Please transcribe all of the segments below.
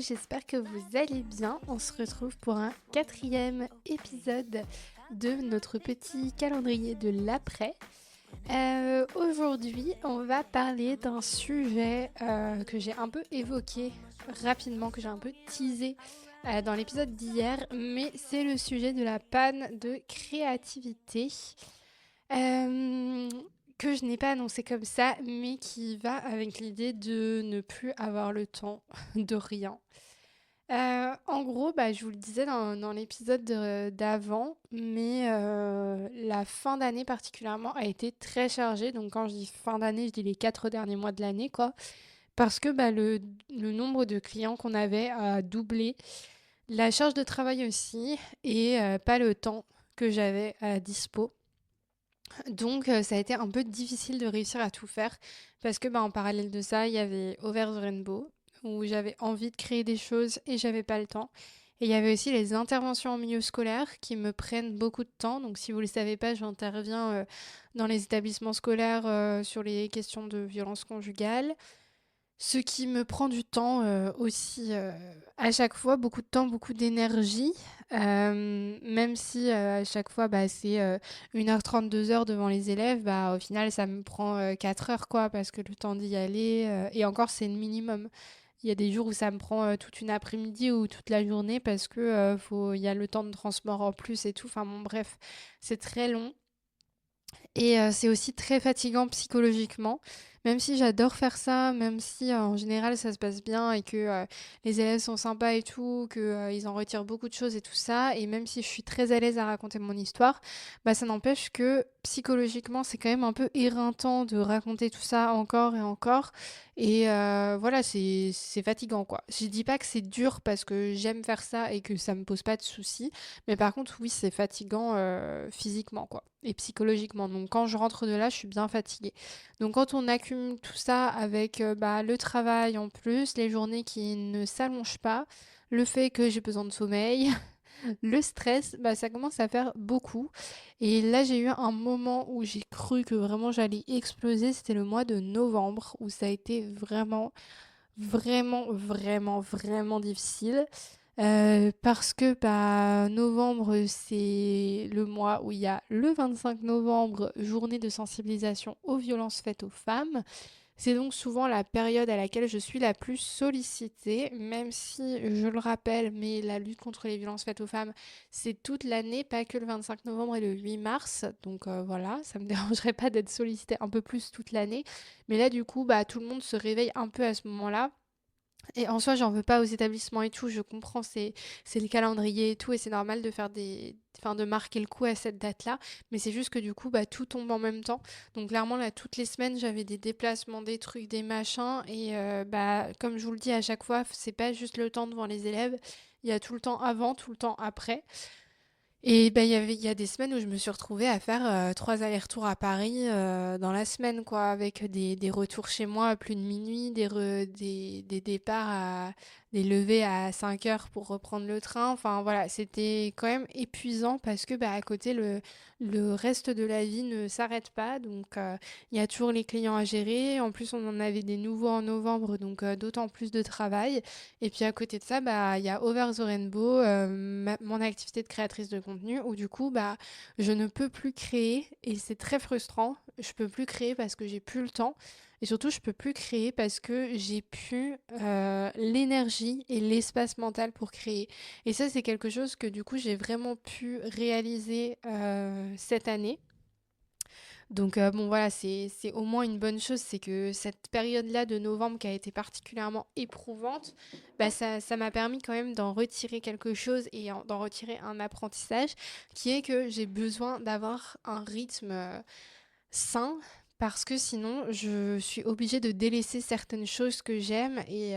j'espère que vous allez bien. On se retrouve pour un 4e épisode de notre petit calendrier de l'après. Aujourd'hui, on va parler d'un sujet que j'ai un peu évoqué rapidement, que j'ai un peu teasé dans l'épisode d'hier, mais c'est le sujet de la panne de créativité. Euh, que je n'ai pas annoncé comme ça, mais qui va avec l'idée de ne plus avoir le temps de rien. En gros, je vous le disais dans l'épisode d'avant, mais la fin d'année particulièrement a été très chargée. Donc quand je dis fin d'année, je dis les 4 derniers mois de l'année, quoi. Parce que le nombre de clients qu'on avait a doublé, la charge de travail aussi, et pas le temps que j'avais à dispo. Donc ça a été un peu difficile de réussir à tout faire parce que en parallèle de ça, il y avait Over the Rainbow où j'avais envie de créer des choses et j'avais pas le temps. Et il y avait aussi les interventions en milieu scolaire qui me prennent beaucoup de temps. Donc si vous ne le savez pas, j'interviens dans les établissements scolaires sur les questions de violence conjugale. Ce qui me prend du temps aussi, à chaque fois, beaucoup de temps, beaucoup d'énergie, même si à chaque fois c'est 1h30, 2 heures devant les élèves, au final ça me prend 4 heures quoi, parce que le temps d'y aller, et encore c'est le minimum. Il y a des jours où ça me prend toute une après-midi ou toute la journée parce que il y a le temps de transport en plus et tout, enfin bon bref, c'est très long. Et c'est aussi très fatigant psychologiquement, même si j'adore faire ça, même si en général ça se passe bien et que les élèves sont sympas et tout, que ils en retirent beaucoup de choses et tout ça, et même si je suis très à l'aise à raconter mon histoire, ça n'empêche que psychologiquement c'est quand même un peu éreintant de raconter tout ça encore et encore. Et voilà, c'est fatigant quoi. Je dis pas que c'est dur parce que j'aime faire ça et que ça me pose pas de soucis, mais par contre, oui, c'est fatigant physiquement, quoi, et psychologiquement. Donc, quand je rentre de là, je suis bien fatiguée. Donc, quand on accumule tout ça avec le travail en plus, les journées qui ne s'allongent pas, le fait que j'ai besoin de sommeil, le stress, ça commence à faire beaucoup. Et là, j'ai eu un moment où j'ai cru que vraiment j'allais exploser. C'était le mois de novembre, où ça a été vraiment, vraiment, vraiment, vraiment difficile. Parce que novembre, c'est le mois où il y a le 25 novembre, journée de sensibilisation aux violences faites aux femmes. C'est donc souvent la période à laquelle je suis la plus sollicitée, même si, je le rappelle, mais la lutte contre les violences faites aux femmes, c'est toute l'année, pas que le 25 novembre et le 8 mars. Donc voilà, ça me dérangerait pas d'être sollicitée un peu plus toute l'année. Mais là, du coup, tout le monde se réveille un peu à ce moment-là. Et en soi, j'en veux pas aux établissements et tout, je comprends, c'est le calendrier et tout, et c'est normal de faire enfin, de marquer le coup à cette date-là, mais c'est juste que du coup, tout tombe en même temps. Donc clairement, là, toutes les semaines, j'avais des déplacements, des trucs, des machins, et comme je vous le dis à chaque fois, c'est pas juste le temps devant les élèves, il y a tout le temps avant, tout le temps après. Et il y a des semaines où je me suis retrouvée à faire 3 allers-retours à Paris dans la semaine, quoi, avec des retours chez moi à plus de minuit, des départs des levées à 5 heures pour reprendre le train. Enfin voilà, c'était quand même épuisant parce que à côté, le reste de la vie ne s'arrête pas. Donc il y a toujours les clients à gérer. En plus, on en avait des nouveaux en novembre, donc d'autant plus de travail. Et puis à côté de ça, il y a Over the Rainbow, mon activité de créatrice de contenu, où du coup, je ne peux plus créer et c'est très frustrant. Je peux plus créer parce que j'ai plus le temps. Et surtout, je peux plus créer parce que j'ai plus l'énergie et l'espace mental pour créer. Et ça, c'est quelque chose que du coup, j'ai vraiment pu réaliser cette année. Donc bon voilà, c'est au moins une bonne chose, c'est que cette période-là de novembre qui a été particulièrement éprouvante, ça m'a permis quand même d'en retirer quelque chose et d'en retirer un apprentissage qui est que j'ai besoin d'avoir un rythme sain parce que sinon je suis obligée de délaisser certaines choses que j'aime et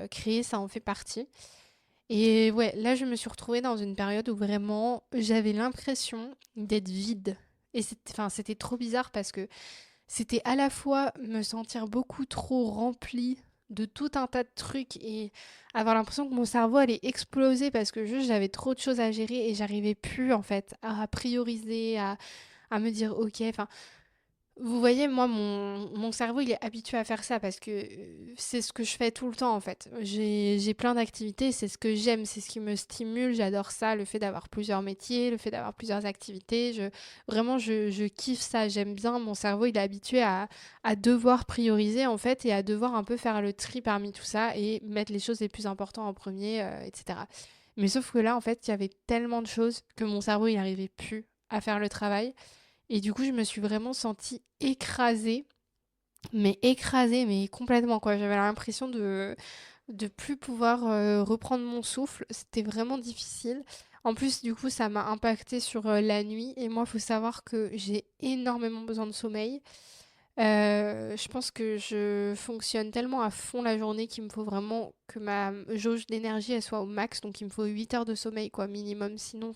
créer ça en fait partie. Et ouais, là je me suis retrouvée dans une période où vraiment j'avais l'impression d'être vide. Et c'était trop bizarre parce que c'était à la fois me sentir beaucoup trop remplie de tout un tas de trucs et avoir l'impression que mon cerveau allait exploser parce que juste j'avais trop de choses à gérer et j'arrivais plus en fait à prioriser, à me dire ok, enfin Vous voyez, moi, mon cerveau, il est habitué à faire ça parce que c'est ce que je fais tout le temps, en fait. J'ai plein d'activités, c'est ce que j'aime, c'est ce qui me stimule, j'adore ça, le fait d'avoir plusieurs métiers, le fait d'avoir plusieurs activités. Vraiment, je kiffe ça, j'aime bien. Mon cerveau, il est habitué à devoir prioriser, en fait, et à devoir un peu faire le tri parmi tout ça et mettre les choses les plus importantes en premier, etc. Mais sauf que là, en fait, il y avait tellement de choses que mon cerveau, il n'arrivait plus à faire le travail. Et du coup, je me suis vraiment sentie écrasée, mais complètement, quoi. J'avais l'impression de plus pouvoir reprendre mon souffle. C'était vraiment difficile. En plus, du coup, ça m'a impacté sur la nuit. Et moi, il faut savoir que j'ai énormément besoin de sommeil. Je pense que je fonctionne tellement à fond la journée qu'il me faut vraiment que ma jauge d'énergie elle soit au max. Donc, il me faut 8 heures de sommeil, quoi, minimum. Sinon,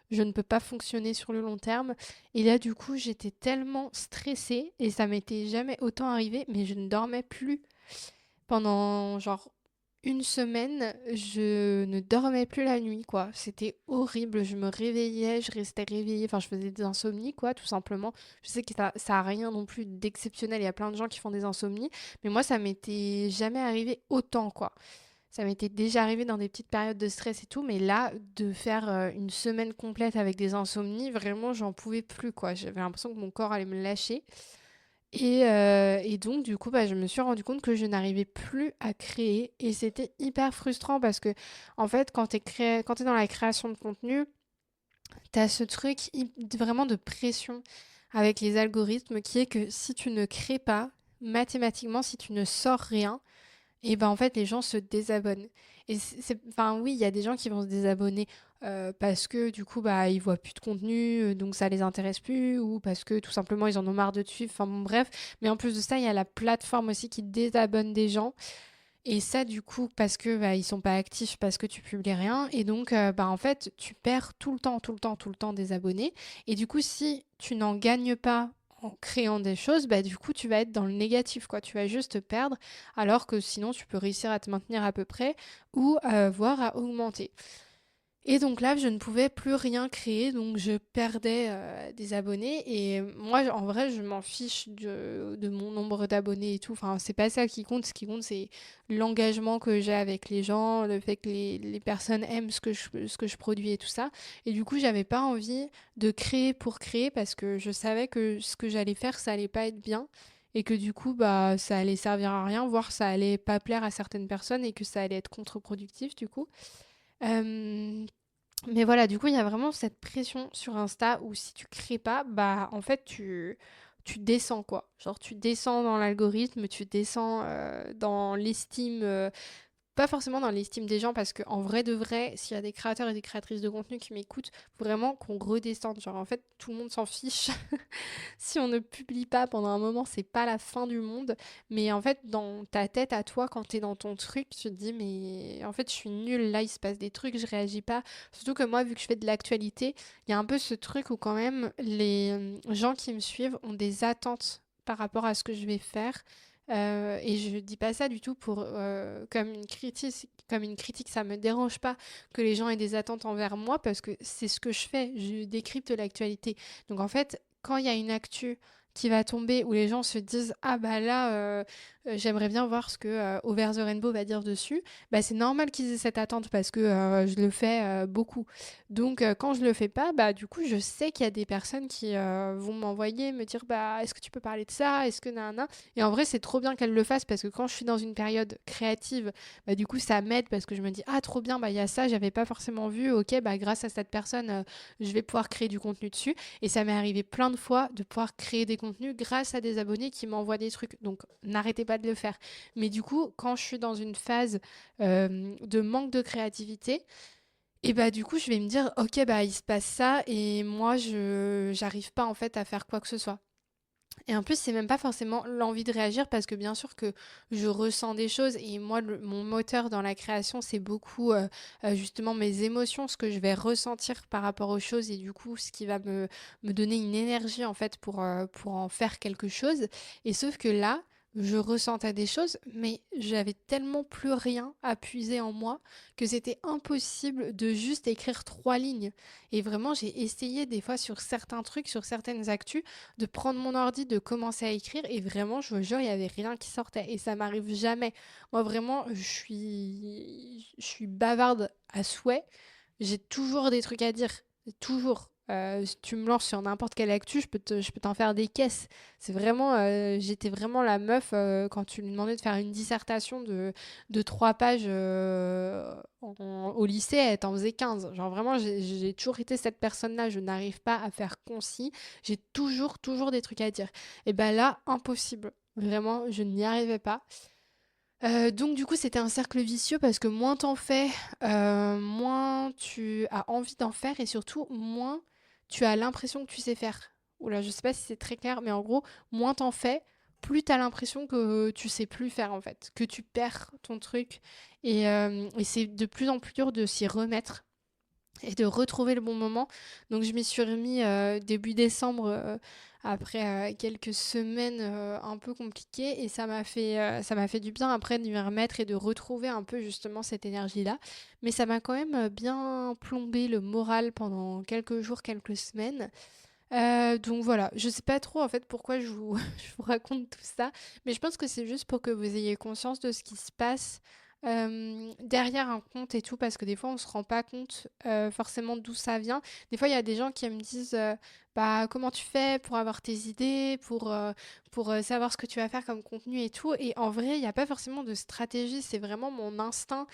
je ne peux pas fonctionner sur le long terme. Et là, du coup, j'étais tellement stressée et ça m'était jamais autant arrivé, mais je ne dormais plus. Pendant genre une semaine, je ne dormais plus la nuit, quoi. C'était horrible. Je me réveillais, je restais réveillée. Enfin, je faisais des insomnies, quoi, tout simplement. Je sais que ça a rien non plus d'exceptionnel. Il y a plein de gens qui font des insomnies. Mais moi, ça m'était jamais arrivé autant, quoi. Ça m'était déjà arrivé dans des petites périodes de stress et tout, mais là, de faire une semaine complète avec des insomnies, vraiment, j'en pouvais plus, quoi. J'avais l'impression que mon corps allait me lâcher. Et donc, du coup, bah, je me suis rendu compte que je n'arrivais plus à créer. Et c'était hyper frustrant parce que, en fait, quand t'es dans la création de contenu, t'as ce truc vraiment de pression avec les algorithmes qui est que si tu ne crées pas, mathématiquement, si tu ne sors rien, et ben en fait, les gens se désabonnent. Enfin oui, il y a des gens qui vont se désabonner parce que du coup, bah, ils voient plus de contenu, donc ça les intéresse plus, ou parce que tout simplement ils en ont marre de te suivre. Enfin bon, bref. Mais en plus de ça, il y a la plateforme aussi qui désabonne des gens. Et ça, du coup, parce que bah, ils sont pas actifs, parce que tu publies rien. Et donc, bah, en fait, tu perds tout le temps, tout le temps, tout le temps des abonnés. Et du coup, si tu n'en gagnes pas en créant des choses, bah, du coup, tu vas être dans le négatif, quoi. Tu vas juste te perdre, alors que sinon, tu peux réussir à te maintenir à peu près ou voire à augmenter. Et donc là, je ne pouvais plus rien créer, donc je perdais des abonnés. Et moi, en vrai, je m'en fiche de mon nombre d'abonnés et tout. Enfin, c'est pas ça qui compte. Ce qui compte, c'est l'engagement que j'ai avec les gens, le fait que les personnes aiment ce que je produis et tout ça. Et du coup, j'avais pas envie de créer pour créer parce que je savais que ce que j'allais faire, ça allait pas être bien. Et que du coup, bah, ça allait servir à rien, voire ça allait pas plaire à certaines personnes et que ça allait être contre-productif, du coup. Euh, mais voilà, du coup, il y a vraiment cette pression sur Insta où si tu crées pas, bah en fait tu descends quoi. Genre tu descends dans l'algorithme, tu descends dans l'estime pas forcément dans l'estime des gens parce que en vrai de vrai, s'il y a des créateurs et des créatrices de contenu qui m'écoutent, faut vraiment qu'on redescende. Genre en fait, tout le monde s'en fiche. Si on ne publie pas pendant un moment, c'est pas la fin du monde. Mais en fait, dans ta tête à toi, quand t'es dans ton truc, tu te dis, mais en fait, je suis nulle. Là, il se passe des trucs, je réagis pas. Surtout que moi, vu que je fais de l'actualité, il y a un peu ce truc où quand même les gens qui me suivent ont des attentes par rapport à ce que je vais faire. Et je dis pas ça du tout pour comme une critique, ça me dérange pas que les gens aient des attentes envers moi parce que c'est ce que je fais, je décrypte l'actualité. Donc en fait, quand il y a une actu qui va tomber où les gens se disent ah bah là j'aimerais bien voir ce que Over the Rainbow va dire dessus, bah c'est normal qu'ils aient cette attente parce que je le fais beaucoup. Donc quand je le fais pas, bah du coup je sais qu'il y a des personnes qui vont m'envoyer me dire bah est-ce que tu peux parler de ça, est-ce que nanana. Et en vrai c'est trop bien qu'elles le fassent parce que quand je suis dans une période créative, bah du coup ça m'aide parce que je me dis ah trop bien, bah il y a ça, j'avais pas forcément vu, ok bah grâce à cette personne je vais pouvoir créer du contenu dessus. Et ça m'est arrivé plein de fois de pouvoir créer des contenus grâce à des abonnés qui m'envoient des trucs. Donc n'arrêtez pas de le faire. Mais du coup, quand je suis dans une phase de manque de créativité, et bah du coup, je vais me dire, ok, bah il se passe ça et moi, je j'arrive pas en fait à faire quoi que ce soit. Et en plus, c'est même pas forcément l'envie de réagir parce que bien sûr que je ressens des choses et moi, mon moteur dans la création, c'est beaucoup justement mes émotions, ce que je vais ressentir par rapport aux choses et du coup, ce qui va me donner une énergie en fait pour en faire quelque chose. Et sauf que là, je ressentais des choses, mais j'avais tellement plus rien à puiser en moi que c'était impossible de juste écrire 3 lignes. Et vraiment, j'ai essayé des fois sur certains trucs, sur certaines actus, de prendre mon ordi, de commencer à écrire, et vraiment, je vous jure, il n'y avait rien qui sortait. Et ça m'arrive jamais. Moi, vraiment, je suis bavarde à souhait. J'ai toujours des trucs à dire. Toujours. Si tu me lances sur n'importe quelle actu, je peux t'en faire des caisses. C'est vraiment, j'étais vraiment la meuf quand tu lui demandais de faire une dissertation de 3 pages au lycée, elle t'en faisait 15. Genre vraiment, j'ai toujours été cette personne-là. Je n'arrive pas à faire concis. J'ai toujours, toujours des trucs à dire. Et ben là, impossible. Vraiment, je n'y arrivais pas. Donc du coup, c'était un cercle vicieux parce que moins t'en fais, moins tu as envie d'en faire et surtout moins tu as l'impression que tu sais faire. Oula, je sais pas si c'est très clair, mais en gros, moins t'en fais, plus t'as l'impression que tu sais plus faire en fait, que tu perds ton truc et c'est de plus en plus dur de s'y remettre et de retrouver le bon moment. Donc je m'y suis remis début décembre après quelques semaines un peu compliquées et ça m'a fait du bien après de m'y remettre et de retrouver un peu justement cette énergie-là. Mais ça m'a quand même bien plombé le moral pendant quelques jours, quelques semaines. Donc voilà, je sais pas trop en fait pourquoi je vous raconte tout ça, mais je pense que c'est juste pour que vous ayez conscience de ce qui se passe derrière un compte et tout, parce que des fois on se rend pas compte forcément d'où ça vient. Des fois il y a des gens qui me disent bah comment tu fais pour avoir tes idées, pour savoir ce que tu vas faire comme contenu et tout, et en vrai il n'y a pas forcément de stratégie, c'est vraiment mon instinct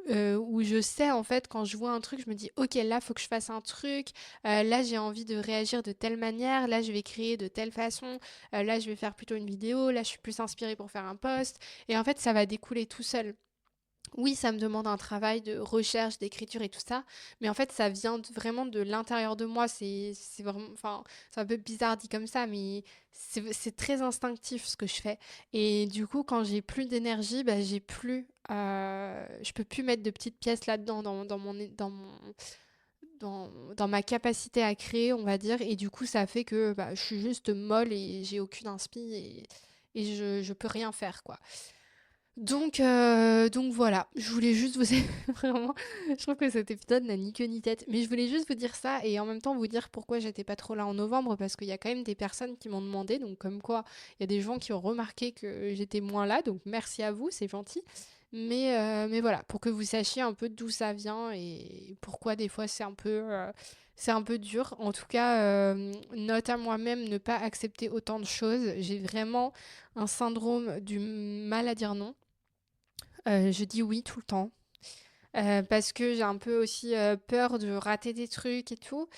où je sais en fait quand je vois un truc, je me dis ok là faut que je fasse un truc. Là, j'ai envie de réagir de telle manière. Là, je vais créer de telle façon. Là, je vais faire plutôt une vidéo. Là, je suis plus inspirée pour faire un post. Et en fait, ça va découler tout seul. Oui, ça me demande un travail de recherche, d'écriture et tout ça, mais en fait, ça vient vraiment de l'intérieur de moi. C'est vraiment, enfin, c'est un peu bizarre dit comme ça, mais c'est très instinctif ce que je fais. Et du coup, quand j'ai plus d'énergie, bah, je peux plus mettre de petites pièces là-dedans dans ma capacité à créer, on va dire. Et du coup, ça fait que bah, je suis juste molle et j'ai aucune inspi et je peux rien faire, quoi. Donc voilà, je voulais juste vous... Vraiment, je trouve que cet épisode n'a ni queue ni tête. Mais je voulais juste vous dire ça et en même temps vous dire pourquoi j'étais pas trop là en novembre. Parce qu'il y a quand même des personnes qui m'ont demandé. Donc comme quoi, il y a des gens qui ont remarqué que j'étais moins là. Donc merci à vous, c'est gentil. Mais voilà, pour que vous sachiez un peu d'où ça vient et pourquoi des fois c'est un peu dur. En tout cas, note à moi-même ne pas accepter autant de choses. J'ai vraiment un syndrome du mal à dire non. Je dis oui tout le temps. Parce que j'ai un peu aussi peur de rater des trucs et tout.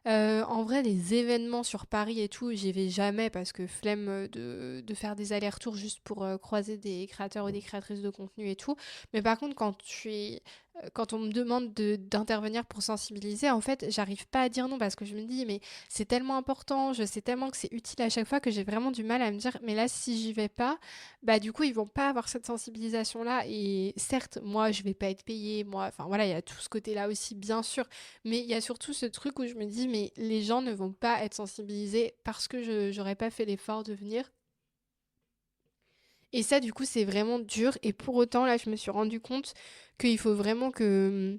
En vrai, les événements sur Paris et tout, j'y vais jamais parce que flemme de faire des allers-retours juste pour croiser des créateurs ou des créatrices de contenu et tout. Mais par contre, quand on me demande d'intervenir pour sensibiliser, en fait, j'arrive pas à dire non parce que je me dis, mais c'est tellement important, je sais tellement que c'est utile à chaque fois que j'ai vraiment du mal à me dire, mais là, si j'y vais pas, bah du coup, ils vont pas avoir cette sensibilisation-là. Et certes, moi, je vais pas être payée, moi, enfin voilà, il y a tout ce côté-là aussi, bien sûr. Mais il y a surtout ce truc où je me dis, mais les gens ne vont pas être sensibilisés parce que je j'aurais pas fait l'effort de venir. Et ça, du coup, c'est vraiment dur. Et pour autant, là, je me suis rendu compte qu'il faut vraiment que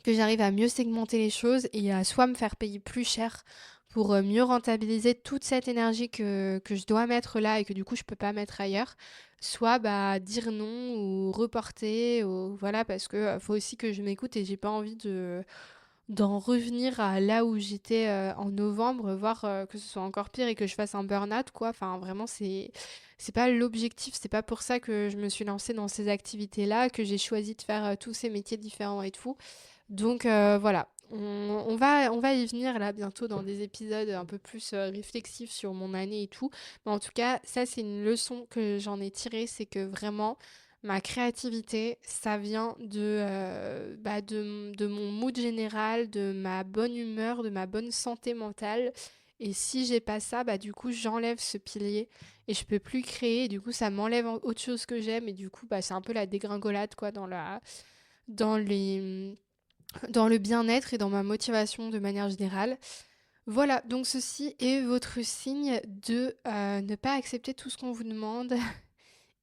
j'arrive à mieux segmenter les choses et à soit me faire payer plus cher pour mieux rentabiliser toute cette énergie que je dois mettre là et que du coup je peux pas mettre ailleurs, soit bah dire non ou reporter ou voilà parce que faut aussi que je m'écoute et j'ai pas envie d'en revenir à là où j'étais en novembre, voire que ce soit encore pire et que je fasse un burn-out, quoi. Enfin, vraiment, c'est pas l'objectif, c'est pas pour ça que je me suis lancée dans ces activités-là, que j'ai choisi de faire tous ces métiers différents et tout. Donc voilà, on va y venir là bientôt dans des épisodes un peu plus réflexifs sur mon année et tout. Mais en tout cas, ça c'est une leçon que j'en ai tirée, c'est que vraiment ma créativité, ça vient de mon mood général, de ma bonne humeur, de ma bonne santé mentale. Et si j'ai pas ça, bah du coup j'enlève ce pilier et je peux plus créer. Et du coup ça m'enlève autre chose que j'aime et du coup bah c'est un peu la dégringolade quoi dans les dans le bien-être et dans ma motivation de manière générale. Voilà, donc ceci est votre signe de ne pas accepter tout ce qu'on vous demande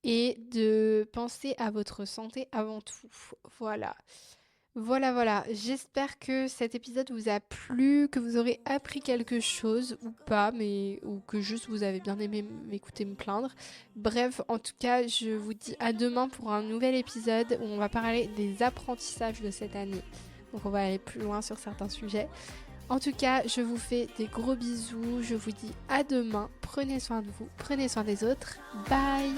et de penser à votre santé avant tout. Voilà. Voilà. J'espère que cet épisode vous a plu, que vous aurez appris quelque chose ou pas, ou que juste vous avez bien aimé m'écouter me plaindre. Bref, en tout cas, je vous dis à demain pour un nouvel épisode où on va parler des apprentissages de cette année. Donc on va aller plus loin sur certains sujets. En tout cas, je vous fais des gros bisous. Je vous dis à demain. Prenez soin de vous, prenez soin des autres. Bye!